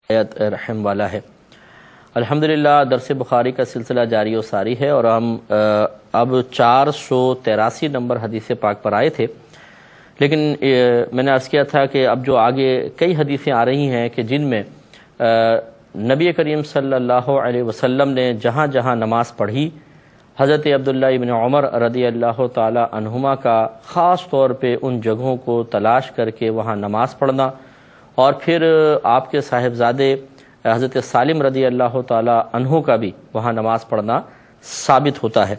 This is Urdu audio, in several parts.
آیت رحم والا ہے۔ الحمدللہ درس بخاری کا سلسلہ جاری و ساری ہے، اور ہم اب 483 نمبر حدیث پاک پر آئے تھے، لیکن میں نے عرض کیا تھا کہ اب جو آگے کئی حدیثیں آ رہی ہیں کہ جن میں نبی کریم صلی اللہ علیہ وسلم نے جہاں جہاں نماز پڑھی، حضرت عبداللہ ابن عمر رضی اللہ تعالی عنہما کا خاص طور پہ ان جگہوں کو تلاش کر کے وہاں نماز پڑھنا، اور پھر آپ کے صاحبزادے حضرت سالم رضی اللہ تعالی عنہ کا بھی وہاں نماز پڑھنا ثابت ہوتا ہے،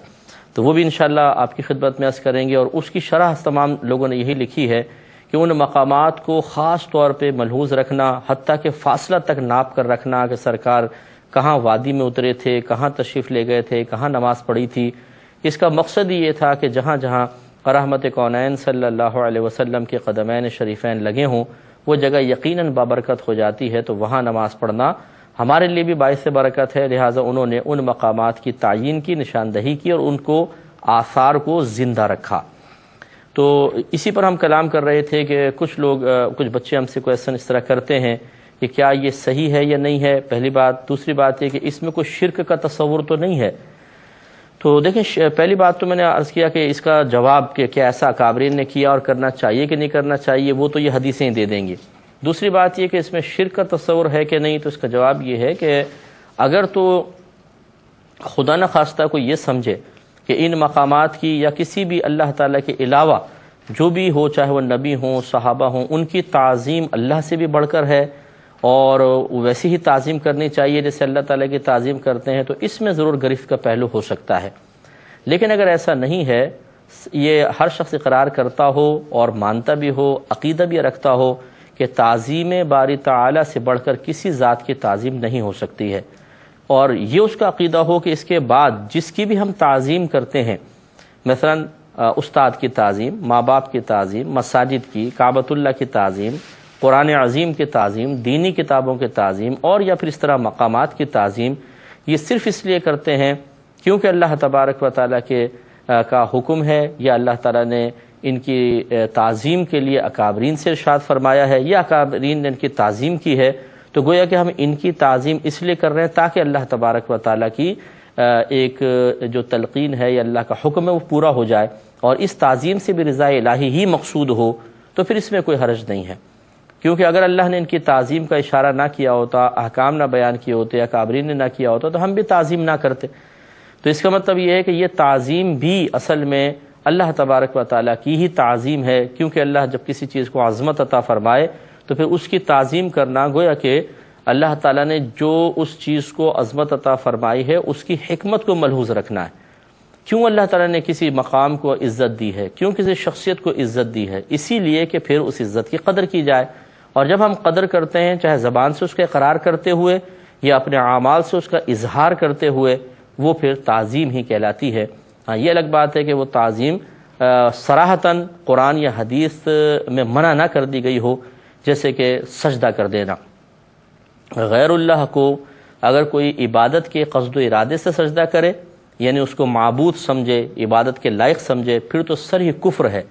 تو وہ بھی انشاءاللہ آپ کی خدمت میں عرض کریں گے۔ اور اس کی شرح تمام لوگوں نے یہی لکھی ہے کہ ان مقامات کو خاص طور پہ ملحوظ رکھنا، حتیٰ کہ فاصلہ تک ناپ کر رکھنا کہ سرکار کہاں وادی میں اترے تھے، کہاں تشریف لے گئے تھے، کہاں نماز پڑھی تھی۔ اس کا مقصد یہ تھا کہ جہاں جہاں رحمت کونین صلی اللہ علیہ وسلم کے قدمین شریفین لگے ہوں وہ جگہ یقیناً بابرکت ہو جاتی ہے، تو وہاں نماز پڑھنا ہمارے لیے بھی باعث برکت ہے، لہٰذا انہوں نے ان مقامات کی تعیین کی، نشاندہی کی، اور ان کو آثار کو زندہ رکھا۔ تو اسی پر ہم کلام کر رہے تھے کہ کچھ لوگ کچھ بچے ہم سے کویسچن اس طرح کرتے ہیں کہ کیا یہ صحیح ہے یا نہیں ہے، پہلی بات۔ دوسری بات یہ کہ اس میں کوئی شرک کا تصور تو نہیں ہے۔ تو دیکھیں، پہلی بات تو میں نے عرض کیا کہ اس کا جواب کہ کیا ایسا اکابرین نے کیا اور کرنا چاہیے کہ نہیں کرنا چاہیے، وہ تو یہ حدیثیں دے دیں گے۔ دوسری بات یہ کہ اس میں شرک کا تصور ہے کہ نہیں، تو اس کا جواب یہ ہے کہ اگر تو خدا نخواستہ کوئی یہ سمجھے کہ ان مقامات کی یا کسی بھی اللہ تعالیٰ کے علاوہ جو بھی ہو، چاہے وہ نبی ہوں، صحابہ ہوں، ان کی تعظیم اللہ سے بھی بڑھ کر ہے اور ویسی ہی تعظیم کرنی چاہیے جیسے اللہ تعالیٰ کی تعظیم کرتے ہیں، تو اس میں ضرور گرفت کا پہلو ہو سکتا ہے۔ لیکن اگر ایسا نہیں ہے، یہ ہر شخص اقرار کرتا ہو اور مانتا بھی ہو، عقیدہ بھی رکھتا ہو کہ تعظیم باری تعالیٰ سے بڑھ کر کسی ذات کی تعظیم نہیں ہو سکتی ہے، اور یہ اس کا عقیدہ ہو کہ اس کے بعد جس کی بھی ہم تعظیم کرتے ہیں، مثلا استاد کی تعظیم، ماں باپ کی تعظیم، مساجد کی، کعبۃ اللہ کی تعظیم، قرآن عظیم کی تعظیم، دینی کتابوں کی تعظیم، اور یا پھر اس طرح مقامات کی تعظیم، یہ صرف اس لیے کرتے ہیں کیونکہ اللہ تبارک و تعالیٰ کے کا حکم ہے، یا اللہ تعالیٰ نے ان کی تعظیم کے لیے اکابرین سے ارشاد فرمایا ہے، یا اکابرین نے ان کی تعظیم کی ہے، تو گویا کہ ہم ان کی تعظیم اس لیے کر رہے ہیں تاکہ اللہ تبارک و تعالیٰ کی ایک جو تلقین ہے یا اللہ کا حکم ہے وہ پورا ہو جائے، اور اس تعظیم سے بھی رضا الہی ہی مقصود ہو، تو پھر اس میں کوئی حرج نہیں ہے۔ کیونکہ اگر اللہ نے ان کی تعظیم کا اشارہ نہ کیا ہوتا، احکام نہ بیان کیے ہوتے، اکابرین نے نہ کیا ہوتا، تو ہم بھی تعظیم نہ کرتے۔ تو اس کا مطلب یہ ہے کہ یہ تعظیم بھی اصل میں اللہ تبارک و تعالیٰ کی ہی تعظیم ہے، کیونکہ اللہ جب کسی چیز کو عظمت عطا فرمائے تو پھر اس کی تعظیم کرنا گویا کہ اللہ تعالیٰ نے جو اس چیز کو عظمت عطا فرمائی ہے اس کی حکمت کو ملحوظ رکھنا ہے۔ کیوں اللہ تعالیٰ نے کسی مقام کو عزت دی ہے، کیوں کسی شخصیت کو عزت دی ہے، اسی لیے کہ پھر اس عزت کی قدر کی جائے، اور جب ہم قدر کرتے ہیں چاہے زبان سے اس کا اقرار کرتے ہوئے یا اپنے اعمال سے اس کا اظہار کرتے ہوئے، وہ پھر تعظیم ہی کہلاتی ہے۔ ہاں، یہ الگ بات ہے کہ وہ تعظیم صراحتاً قرآن یا حدیث میں منع نہ کر دی گئی ہو، جیسے کہ سجدہ کر دینا۔ غیر اللہ کو اگر کوئی عبادت کے قصد و ارادے سے سجدہ کرے، یعنی اس کو معبود سمجھے، عبادت کے لائق سمجھے، پھر تو صریح کفر ہے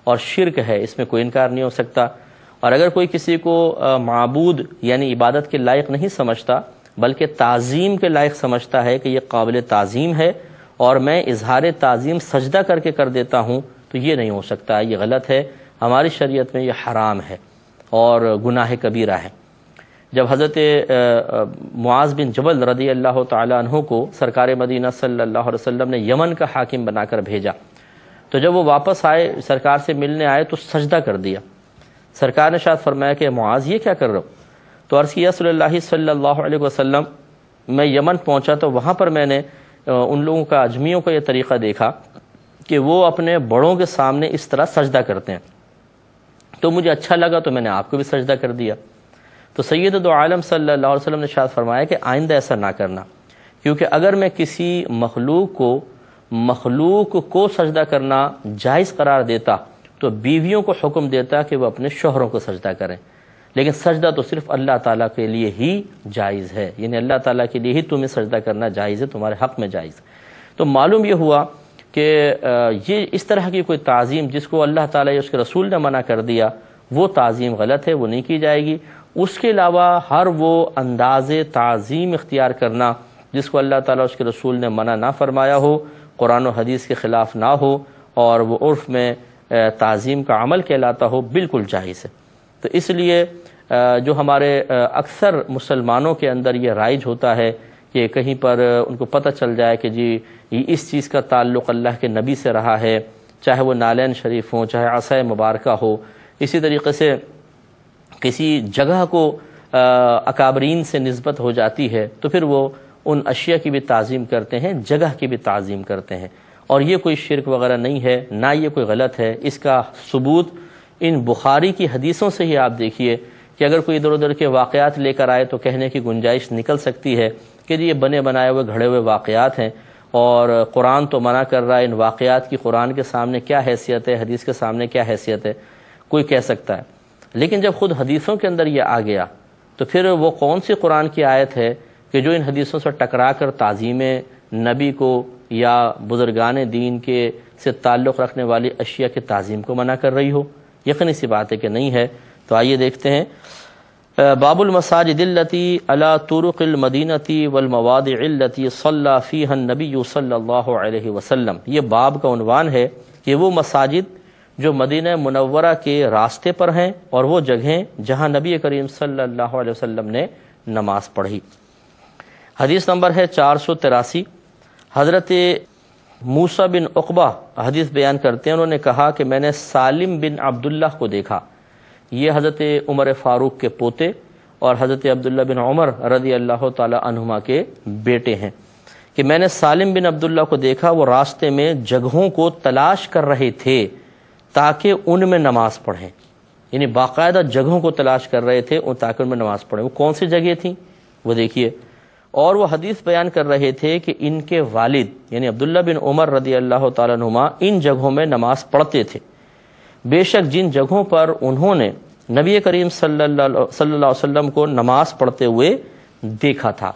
اور شرک ہے، اس میں کوئی انکار نہیں ہو سکتا۔ اور اگر کوئی کسی کو معبود یعنی عبادت کے لائق نہیں سمجھتا بلکہ تعظیم کے لائق سمجھتا ہے کہ یہ قابل تعظیم ہے اور میں اظہار تعظیم سجدہ کر کے کر دیتا ہوں، تو یہ نہیں ہو سکتا، یہ غلط ہے، ہماری شریعت میں یہ حرام ہے اور گناہ کبیرہ ہے۔ جب حضرت معاذ بن جبل رضی اللہ تعالی عنہ کو سرکار مدینہ صلی اللہ علیہ وسلم نے یمن کا حاکم بنا کر بھیجا، تو جب وہ واپس آئے، سرکار سے ملنے آئے تو سجدہ کر دیا۔ سرکار نے ارشاد فرمایا کہ معاذ یہ کیا کر رہے ہو؟ تو عرض کیا رسول اللہ صلی اللہ علیہ وسلم، میں یمن پہنچا تو وہاں پر میں نے ان لوگوں کا، اجمیوں کا یہ طریقہ دیکھا کہ وہ اپنے بڑوں کے سامنے اس طرح سجدہ کرتے ہیں، تو مجھے اچھا لگا تو میں نے آپ کو بھی سجدہ کر دیا۔ تو سید دو عالم صلی اللہ علیہ وسلم نے ارشاد فرمایا کہ آئندہ ایسا نہ کرنا، کیونکہ اگر میں کسی مخلوق کو سجدہ کرنا جائز قرار دیتا تو بیویوں کو حکم دیتا کہ وہ اپنے شوہروں کو سجدہ کریں، لیکن سجدہ تو صرف اللہ تعالیٰ کے لیے ہی جائز ہے، یعنی اللہ تعالیٰ کے لیے ہی تمہیں سجدہ کرنا جائز ہے، تمہارے حق میں جائز۔ تو معلوم یہ ہوا کہ یہ اس طرح کی کوئی تعظیم جس کو اللہ تعالیٰ یا اس کے رسول نے منع کر دیا، وہ تعظیم غلط ہے، وہ نہیں کی جائے گی۔ اس کے علاوہ ہر وہ انداز تعظیم اختیار کرنا جس کو اللہ تعالیٰ اس کے رسول نے منع نہ فرمایا ہو، قرآن و حدیث کے خلاف نہ ہو، اور وہ عرف میں تعظیم کا عمل کہلاتا ہو، بالکل جائز ہے۔ تو اس لیے جو ہمارے اکثر مسلمانوں کے اندر یہ رائج ہوتا ہے کہ کہیں پر ان کو پتہ چل جائے کہ جی اس چیز کا تعلق اللہ کے نبی سے رہا ہے، چاہے وہ نالین شریف ہوں، چاہے عصا مبارکہ ہو، اسی طریقے سے کسی جگہ کو اکابرین سے نسبت ہو جاتی ہے تو پھر وہ ان اشیاء کی بھی تعظیم کرتے ہیں، جگہ کی بھی تعظیم کرتے ہیں، اور یہ کوئی شرک وغیرہ نہیں ہے، نہ یہ کوئی غلط ہے۔ اس کا ثبوت ان بخاری کی حدیثوں سے ہی آپ دیکھیے کہ اگر کوئی ادھر ادھر کے واقعات لے کر آئے تو کہنے کی گنجائش نکل سکتی ہے کہ یہ بنے بنائے ہوئے گھڑے ہوئے واقعات ہیں، اور قرآن تو منع کر رہا ہے، ان واقعات کی قرآن کے سامنے کیا حیثیت ہے، حدیث کے سامنے کیا حیثیت ہے، کوئی کہہ سکتا ہے۔ لیکن جب خود حدیثوں کے اندر یہ آ گیا تو پھر وہ کون سی قرآن کی آیت ہے کہ جو ان حدیثوں سے ٹکرا کر تعظیم نبی کو یا بزرگان دین کے سے تعلق رکھنے والی اشیاء کی تعظیم کو منع کر رہی ہو؟ یقینی سی بات ہے کہ نہیں ہے۔ تو آئیے دیکھتے ہیں باب المساجد التی علی طرق المدینۃ والمواضع التی صلی فیہا النبی صلی اللہ علیہ وسلم۔ یہ باب کا عنوان ہے کہ وہ مساجد جو مدینہ منورہ کے راستے پر ہیں اور وہ جگہیں جہاں نبی کریم صلی اللہ علیہ وسلم نے نماز پڑھی۔ حدیث نمبر ہے 483۔ حضرت موسیٰ بن عقبہ حدیث بیان کرتے ہیں، انہوں نے کہا کہ میں نے سالم بن عبداللہ کو دیکھا، یہ حضرت عمر فاروق کے پوتے اور حضرت عبداللہ بن عمر رضی اللہ تعالی عنہما کے بیٹے ہیں، کہ میں نے سالم بن عبداللہ کو دیکھا وہ راستے میں جگہوں کو تلاش کر رہے تھے تاکہ ان میں نماز پڑھیں، یعنی باقاعدہ جگہوں کو تلاش کر رہے تھے تاکہ ان میں نماز پڑھیں۔ وہ کون سی جگہ تھیں وہ دیکھیے، اور وہ حدیث بیان کر رہے تھے کہ ان کے والد یعنی عبداللہ بن عمر رضی اللہ تعالیٰ عنہما ان جگہوں میں نماز پڑھتے تھے، بے شک جن جگہوں پر انہوں نے نبی کریم صلی اللہ علیہ وسلم کو نماز پڑھتے ہوئے دیکھا تھا،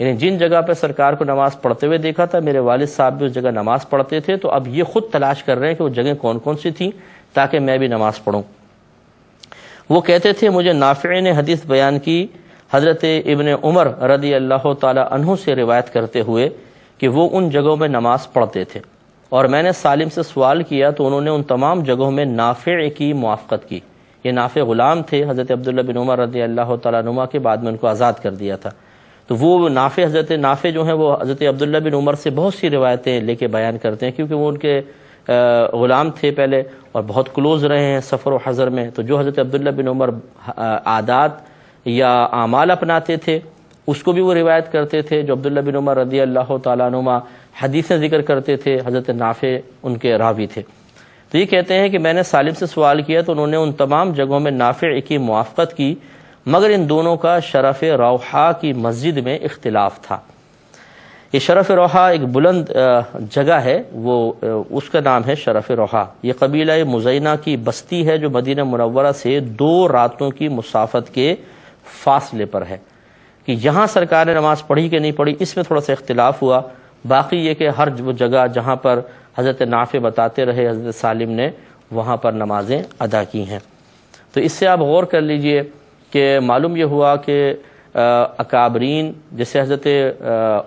یعنی جن جگہ پہ سرکار کو نماز پڑھتے ہوئے دیکھا تھا میرے والد صاحب بھی اس جگہ نماز پڑھتے تھے، تو اب یہ خود تلاش کر رہے ہیں کہ وہ جگہیں کون کون سی تھیں تاکہ میں بھی نماز پڑھوں۔ وہ کہتے تھے مجھے نافع نے حدیث بیان کی حضرت ابن عمر رضی اللہ تعالی عنہ سے روایت کرتے ہوئے کہ وہ ان جگہوں میں نماز پڑھتے تھے، اور میں نے سالم سے سوال کیا تو انہوں نے ان تمام جگہوں میں نافع کی موافقت کی۔ یہ نافع غلام تھے حضرت عبداللہ بن عمر رضی اللہ تعالیٰ عنہ کے، بعد میں ان کو آزاد کر دیا تھا، تو وہ نافع حضرت نافع جو ہیں وہ حضرت عبداللہ بن عمر سے بہت سی روایتیں لے کے بیان کرتے ہیں، کیونکہ وہ ان کے غلام تھے پہلے اور بہت کلوز رہے ہیں سفر و حضر میں، تو جو حضرت عبداللہ بن عمر عادات یا اعمال اپناتے تھے اس کو بھی وہ روایت کرتے تھے، جو عبداللہ بن عمر رضی اللہ تعالیٰ عنہما حدیثیں ذکر کرتے تھے، حضرت نافع ان کے راوی تھے۔ تو یہ کہتے ہیں کہ میں نے سالم سے سوال کیا تو انہوں نے ان تمام جگہوں میں نافع کی موافقت کی، مگر ان دونوں کا شرف روحا کی مسجد میں اختلاف تھا۔ یہ شرف روحا ایک بلند جگہ ہے، وہ اس کا نام ہے شرف روحا۔ یہ قبیلہ مزینہ کی بستی ہے جو مدینہ منورہ سے 2 راتوں کی مسافت کے فاصلے پر ہے، کہ یہاں سرکار نے نماز پڑھی کہ نہیں پڑھی اس میں تھوڑا سا اختلاف ہوا، باقی یہ کہ ہر وہ جگہ جہاں پر حضرت نافع بتاتے رہے حضرت سالم نے وہاں پر نمازیں ادا کی ہیں۔ تو اس سے آپ غور کر لیجئے کہ معلوم یہ ہوا کہ اکابرین جیسے حضرت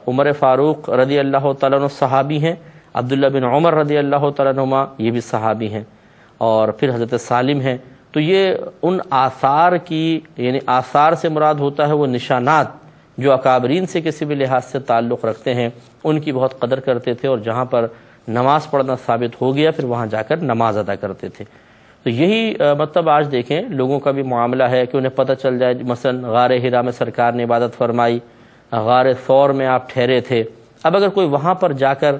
عمر فاروق رضی اللہ تعالیٰ عنہ صحابی ہیں، عبداللہ بن عمر رضی اللہ تعالیٰ عنہما یہ بھی صحابی ہیں، اور پھر حضرت سالم ہیں، تو یہ ان آثار کی یعنی آثار سے مراد ہوتا ہے وہ نشانات جو اکابرین سے کسی بھی لحاظ سے تعلق رکھتے ہیں، ان کی بہت قدر کرتے تھے، اور جہاں پر نماز پڑھنا ثابت ہو گیا پھر وہاں جا کر نماز ادا کرتے تھے۔ تو یہی مطلب آج دیکھیں لوگوں کا بھی معاملہ ہے کہ انہیں پتہ چل جائے، مثلا غار حرا میں سرکار نے عبادت فرمائی، غار ثور میں آپ ٹھہرے تھے، اب اگر کوئی وہاں پر جا کر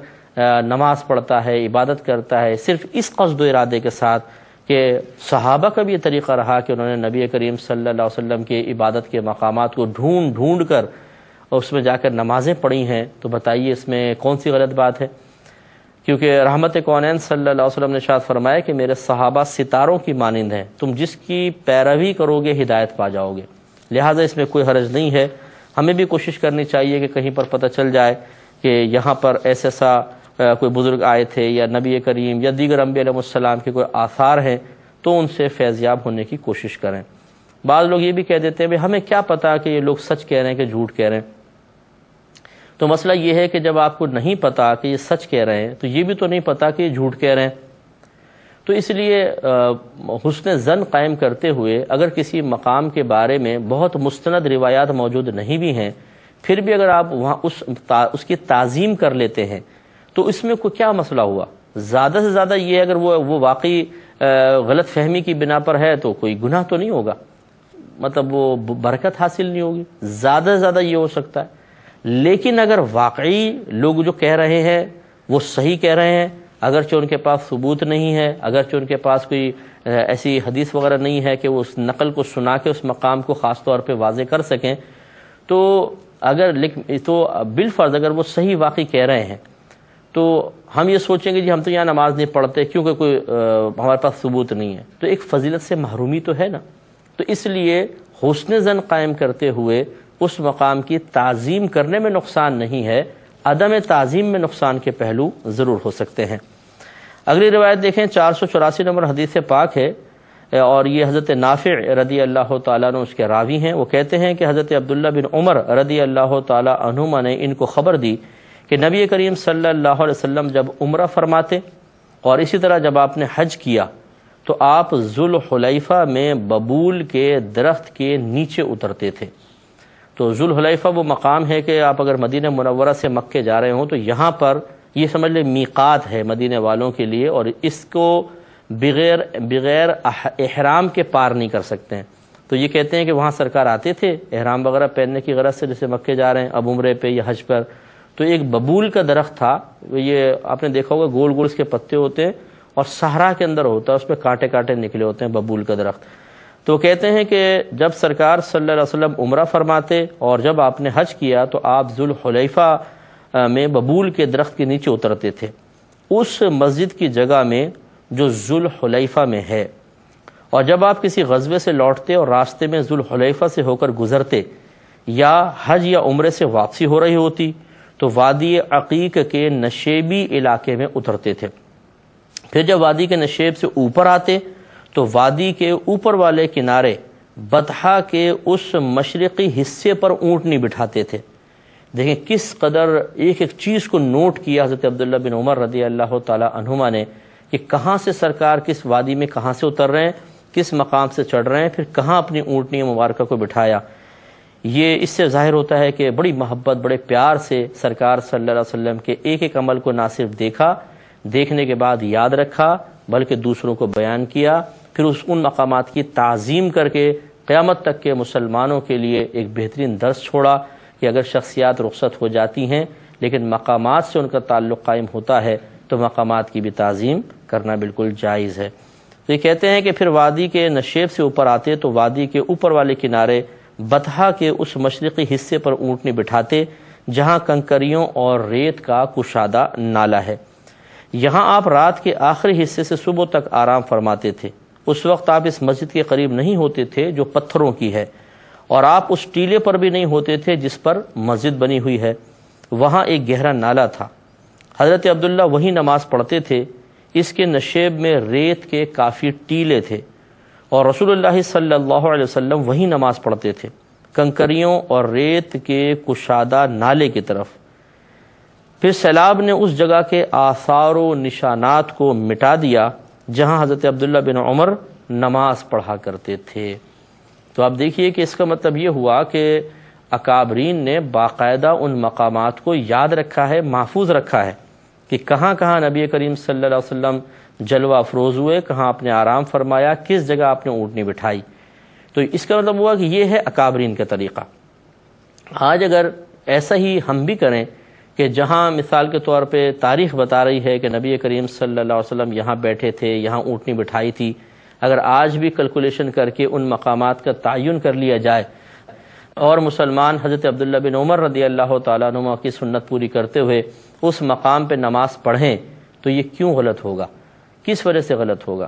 نماز پڑھتا ہے، عبادت کرتا ہے صرف اس قصد و ارادے کے ساتھ کہ صحابہ کا بھی یہ طریقہ رہا کہ انہوں نے نبی کریم صلی اللہ علیہ وسلم کے عبادت کے مقامات کو ڈھونڈ ڈھونڈ کر اس میں جا کر نمازیں پڑھی ہیں، تو بتائیے اس میں کون سی غلط بات ہے؟ کیونکہ رحمت کونین صلی اللہ علیہ وسلم نے ارشاد فرمایا کہ میرے صحابہ ستاروں کی مانند ہیں، تم جس کی پیروی کرو گے ہدایت پا جاؤ گے، لہٰذا اس میں کوئی حرج نہیں ہے۔ ہمیں بھی کوشش کرنی چاہیے کہ کہیں پر پتہ چل جائے کہ یہاں پر ایسا کوئی بزرگ آئے تھے یا نبی کریم یا دیگر انبیاء علیہ السلام کے کوئی آثار ہیں تو ان سے فیضیاب ہونے کی کوشش کریں۔ بعض لوگ یہ بھی کہہ دیتے ہیں ہمیں کیا پتا کہ یہ لوگ سچ کہہ رہے ہیں کہ جھوٹ کہہ رہے ہیں. تو مسئلہ یہ ہے کہ جب آپ کو نہیں پتا کہ یہ سچ کہہ رہے ہیں تو یہ بھی تو نہیں پتا کہ یہ جھوٹ کہہ رہے ہیں. تو اس لیے حسن ظن قائم کرتے ہوئے اگر کسی مقام کے بارے میں بہت مستند روایات موجود نہیں بھی ہیں، پھر بھی اگر آپ وہاں اس کی تعظیم کر لیتے ہیں تو اس میں کوئی کیا مسئلہ ہوا؟ زیادہ سے زیادہ یہ اگر وہ واقعی غلط فہمی کی بنا پر ہے تو کوئی گناہ تو نہیں ہوگا، مطلب وہ برکت حاصل نہیں ہوگی، زیادہ سے زیادہ یہ ہو سکتا ہے. لیکن اگر واقعی لوگ جو کہہ رہے ہیں وہ صحیح کہہ رہے ہیں، اگرچہ ان کے پاس ثبوت نہیں ہے، اگرچہ ان کے پاس کوئی ایسی حدیث وغیرہ نہیں ہے کہ وہ اس نقل کو سنا کے اس مقام کو خاص طور پہ واضح کر سکیں، تو بالفرض اگر وہ صحیح واقعی کہہ رہے ہیں تو ہم یہ سوچیں گے جی ہم تو یہاں نماز نہیں پڑھتے کیونکہ کوئی ہمارے پاس ثبوت نہیں ہے، تو ایک فضیلت سے محرومی تو ہے نا. تو اس لیے حسن ظن قائم کرتے ہوئے اس مقام کی تعظیم کرنے میں نقصان نہیں ہے، عدم تعظیم میں نقصان کے پہلو ضرور ہو سکتے ہیں. اگلی روایت دیکھیں، 484 نمبر حدیث پاک ہے، اور یہ حضرت نافع رضی اللہ تعالیٰ عنہ اس کے راوی ہیں. وہ کہتے ہیں کہ حضرت عبداللہ بن عمر رضی اللہ تعالیٰ عنہما نے ان کو خبر دی کہ نبی کریم صلی اللہ علیہ وسلم جب عمرہ فرماتے اور اسی طرح جب آپ نے حج کیا تو آپ ذوالحلیفہ میں ببول کے درخت کے نیچے اترتے تھے. تو ذوالحلیفہ وہ مقام ہے کہ آپ اگر مدینہ منورہ سے مکے جا رہے ہوں تو یہاں پر یہ سمجھ لیں میقات ہے مدینہ والوں کے لیے، اور اس کو بغیر احرام کے پار نہیں کر سکتے ہیں. تو یہ کہتے ہیں کہ وہاں سرکار آتے تھے احرام وغیرہ پہننے کی غرض سے، جیسے مکے جا رہے ہیں اب عمرے پہ یا حج پر، تو ایک ببول کا درخت تھا، یہ آپ نے دیکھا ہوگا گول گول اس کے پتے ہوتے ہیں اور صحرا کے اندر ہوتا ہے، اس پہ کانٹے کانٹے نکلے ہوتے ہیں ببول کا درخت. تو کہتے ہیں کہ جب سرکار صلی اللہ علیہ وسلم عمرہ فرماتے اور جب آپ نے حج کیا تو آپ ذوالحلیفہ میں ببول کے درخت کے نیچے اترتے تھے، اس مسجد کی جگہ میں جو ذوالحلیفہ میں ہے. اور جب آپ کسی غزوے سے لوٹتے اور راستے میں ذوالحلیفہ سے ہو کر گزرتے یا حج یا عمرے سے واپسی ہو رہی ہوتی تو وادی عقیق کے نشیبی علاقے میں اترتے تھے. پھر جب وادی کے نشیب سے اوپر آتے تو وادی کے اوپر والے کنارے بطحا کے اس مشرقی حصے پر اونٹنی بٹھاتے تھے. دیکھیں کس قدر ایک ایک چیز کو نوٹ کیا حضرت عبداللہ بن عمر رضی اللہ تعالی عنہما نے کہ کہاں سے سرکار کس وادی میں کہاں سے اتر رہے ہیں، کس مقام سے چڑھ رہے ہیں، پھر کہاں اپنی اونٹنی مبارکہ کو بٹھایا. یہ اس سے ظاہر ہوتا ہے کہ بڑی محبت بڑے پیار سے سرکار صلی اللہ علیہ وسلم کے ایک ایک عمل کو نہ صرف دیکھا، دیکھنے کے بعد یاد رکھا، بلکہ دوسروں کو بیان کیا، پھر ان مقامات کی تعظیم کر کے قیامت تک کے مسلمانوں کے لیے ایک بہترین درس چھوڑا کہ اگر شخصیات رخصت ہو جاتی ہیں لیکن مقامات سے ان کا تعلق قائم ہوتا ہے تو مقامات کی بھی تعظیم کرنا بالکل جائز ہے. تو یہ کہتے ہیں کہ پھر وادی کے نشیب سے اوپر آتے تو وادی کے اوپر والے کنارے بطحا کے اس مشرقی حصے پر اونٹنی بٹھاتے جہاں کنکریوں اور ریت کا کشادہ نالا ہے. یہاں آپ رات کے آخری حصے سے صبح تک آرام فرماتے تھے. اس وقت آپ اس مسجد کے قریب نہیں ہوتے تھے جو پتھروں کی ہے، اور آپ اس ٹیلے پر بھی نہیں ہوتے تھے جس پر مسجد بنی ہوئی ہے. وہاں ایک گہرا نالا تھا، حضرت عبداللہ وہیں نماز پڑھتے تھے. اس کے نشیب میں ریت کے کافی ٹیلے تھے اور رسول اللہ صلی اللہ علیہ وسلم وہیں نماز پڑھتے تھے، کنکریوں اور ریت کے کشادہ نالے کی طرف. پھر سیلاب نے اس جگہ کے آثار و نشانات کو مٹا دیا جہاں حضرت عبداللہ بن عمر نماز پڑھا کرتے تھے. تو آپ دیکھیے کہ اس کا مطلب یہ ہوا کہ اکابرین نے باقاعدہ ان مقامات کو یاد رکھا ہے، محفوظ رکھا ہے کہ کہاں کہاں نبی کریم صلی اللہ علیہ وسلم جلوہ افروز ہوئے، کہاں آپ نے آرام فرمایا، کس جگہ آپ نے اونٹنی بٹھائی. تو اس کا مطلب ہوا کہ یہ ہے اکابرین کا طریقہ. آج اگر ایسا ہی ہم بھی کریں کہ جہاں مثال کے طور پہ تاریخ بتا رہی ہے کہ نبی کریم صلی اللہ علیہ وسلم یہاں بیٹھے تھے، یہاں اونٹنی بٹھائی تھی، اگر آج بھی کیلکولیشن کر کے ان مقامات کا تعین کر لیا جائے اور مسلمان حضرت عبداللہ بن عمر رضی اللہ تعالیٰ عنہ کی سنت پوری کرتے ہوئے اس مقام پہ نماز پڑھیں تو یہ کیوں غلط ہوگا، کس وجہ سے غلط ہوگا؟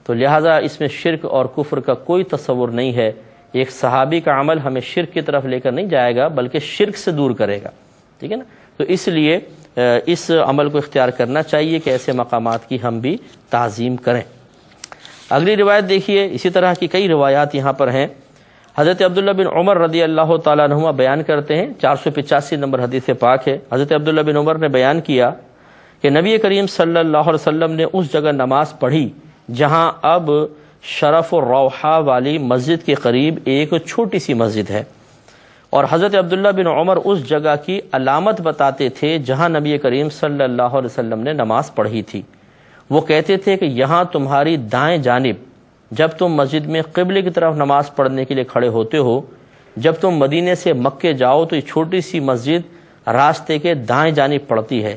تو لہٰذا اس میں شرک اور کفر کا کوئی تصور نہیں ہے. ایک صحابی کا عمل ہمیں شرک کی طرف لے کر نہیں جائے گا بلکہ شرک سے دور کرے گا، ٹھیک ہے نا. تو اس لیے اس عمل کو اختیار کرنا چاہیے کہ ایسے مقامات کی ہم بھی تعظیم کریں. اگلی روایت دیکھیے، اسی طرح کی کئی روایات یہاں پر ہیں. حضرت عبداللہ بن عمر رضی اللہ تعالیٰ عنہما بیان کرتے ہیں، 485 نمبر حدیث پاک ہے، حضرت عبداللہ بن عمر نے بیان کیا کہ نبی کریم صلی اللہ علیہ وسلم نے اس جگہ نماز پڑھی جہاں اب شرف الروحہ والی مسجد کے قریب ایک چھوٹی سی مسجد ہے، اور حضرت عبداللہ بن عمر اس جگہ کی علامت بتاتے تھے جہاں نبی کریم صلی اللہ علیہ وسلم نے نماز پڑھی تھی۔ وہ کہتے تھے کہ یہاں تمہاری دائیں جانب جب تم مسجد میں قبلے کی طرف نماز پڑھنے کے لیے کھڑے ہوتے ہو، جب تم مدینے سے مکے جاؤ تو یہ چھوٹی سی مسجد راستے کے دائیں جانب پڑتی ہے،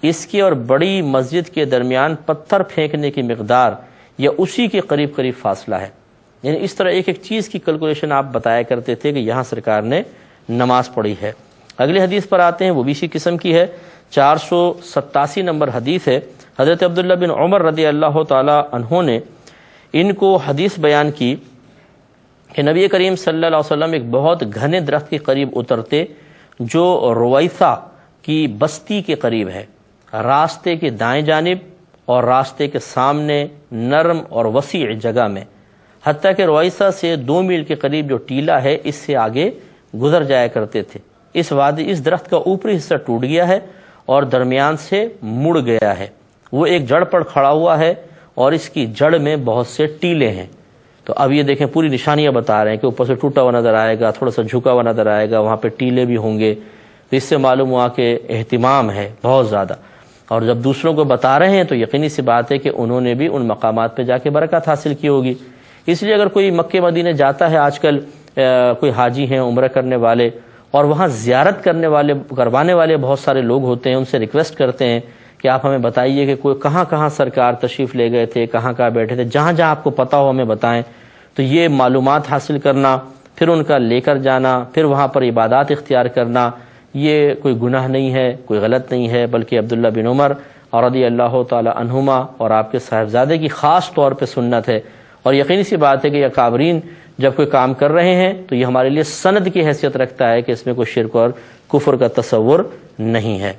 اس کی اور بڑی مسجد کے درمیان پتھر پھینکنے کی مقدار یا اسی کے قریب قریب فاصلہ ہے۔ یعنی اس طرح ایک ایک چیز کی کیلکولیشن آپ بتایا کرتے تھے کہ یہاں سرکار نے نماز پڑھی ہے۔ اگلی حدیث پر آتے ہیں، وہ بھی اسی قسم کی ہے، 487 نمبر حدیث ہے۔ حضرت عبداللہ بن عمر رضی اللہ تعالی عنہ نے ان کو حدیث بیان کی کہ نبی کریم صلی اللہ علیہ وسلم ایک بہت گھنے درخت کے قریب اترتے جو رویثہ کی بستی کے قریب ہے، راستے کے دائیں جانب اور راستے کے سامنے نرم اور وسیع جگہ میں، حتیٰ کہ رویثہ سے 2 میل کے قریب جو ٹیلا ہے اس سے آگے گزر جایا کرتے تھے۔ اس درخت کا اوپری حصہ ٹوٹ گیا ہے اور درمیان سے مڑ گیا ہے، وہ ایک جڑ پر کھڑا ہوا ہے اور اس کی جڑ میں بہت سے ٹیلے ہیں۔ تو اب یہ دیکھیں پوری نشانیاں بتا رہے ہیں کہ اوپر سے ٹوٹا ہوا نظر آئے گا، تھوڑا سا جھکا ہوا نظر آئے گا، وہاں پہ ٹیلے بھی ہوں گے، تو اس سے معلوم ہوا کہ اہتمام ہے بہت زیادہ، اور جب دوسروں کو بتا رہے ہیں تو یقینی سی بات ہے کہ انہوں نے بھی ان مقامات پہ جا کے برکت حاصل کی ہوگی۔ اس لیے اگر کوئی مکے مدینے جاتا ہے، آج کل کوئی حاجی ہیں عمرہ کرنے والے، اور وہاں زیارت کروانے والے بہت سارے لوگ ہوتے ہیں، ان سے ریکویسٹ کرتے ہیں کہ آپ ہمیں بتائیے کہ کوئی کہاں کہاں سرکار تشریف لے گئے تھے، کہاں کہاں بیٹھے تھے، جہاں جہاں آپ کو پتہ ہو ہمیں بتائیں۔ تو یہ معلومات حاصل کرنا، پھر ان کا لے کر جانا، پھر وہاں پر عبادات اختیار کرنا، یہ کوئی گناہ نہیں ہے، کوئی غلط نہیں ہے، بلکہ عبداللہ بن عمر اور رضی اللہ تعالی عنہما اور آپ کے صاحبزادے کی خاص طور پہ سنت ہے۔ اور یقینی سی بات ہے کہ اکابرین جب کوئی کام کر رہے ہیں تو یہ ہمارے لیے سند کی حیثیت رکھتا ہے کہ اس میں کوئی شرک اور کفر کا تصور نہیں ہے۔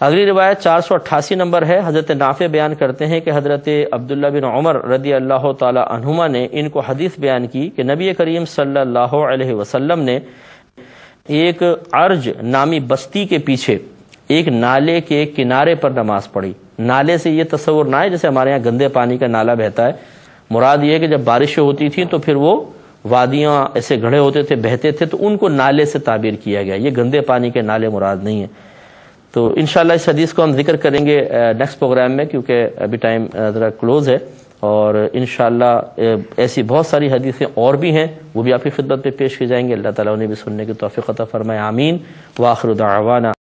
اگلی روایت 488 نمبر ہے، حضرت نافع بیان کرتے ہیں کہ حضرت عبداللہ بن عمر رضی اللہ تعالی عنہما نے ان کو حدیث بیان کی کہ نبی کریم صلی اللہ علیہ وسلم نے ایک عرج نامی بستی کے پیچھے ایک نالے کے کنارے پر نماز پڑھی۔ نالے سے یہ تصور نہ ہے جیسے ہمارے یہاں گندے پانی کا نالا بہتا ہے، مراد یہ ہے کہ جب بارشیں ہوتی تھیں تو پھر وہ وادیاں ایسے گڑھے ہوتے تھے، بہتے تھے، تو ان کو نالے سے تعبیر کیا گیا، یہ گندے پانی کے نالے مراد نہیں ہے۔ تو انشاءاللہ اس حدیث کو ہم ذکر کریں گے نیکسٹ پروگرام میں، کیونکہ ابھی ٹائم ذرا کلوز ہے، اور انشاءاللہ ایسی بہت ساری حدیثیں اور بھی ہیں، وہ بھی آپ کی خدمت میں پیش کی جائیں گے۔ اللہ تعالیٰ انہیں بھی سننے کی توفیق عطا فرمائے، آمین۔ وآخر دعوانا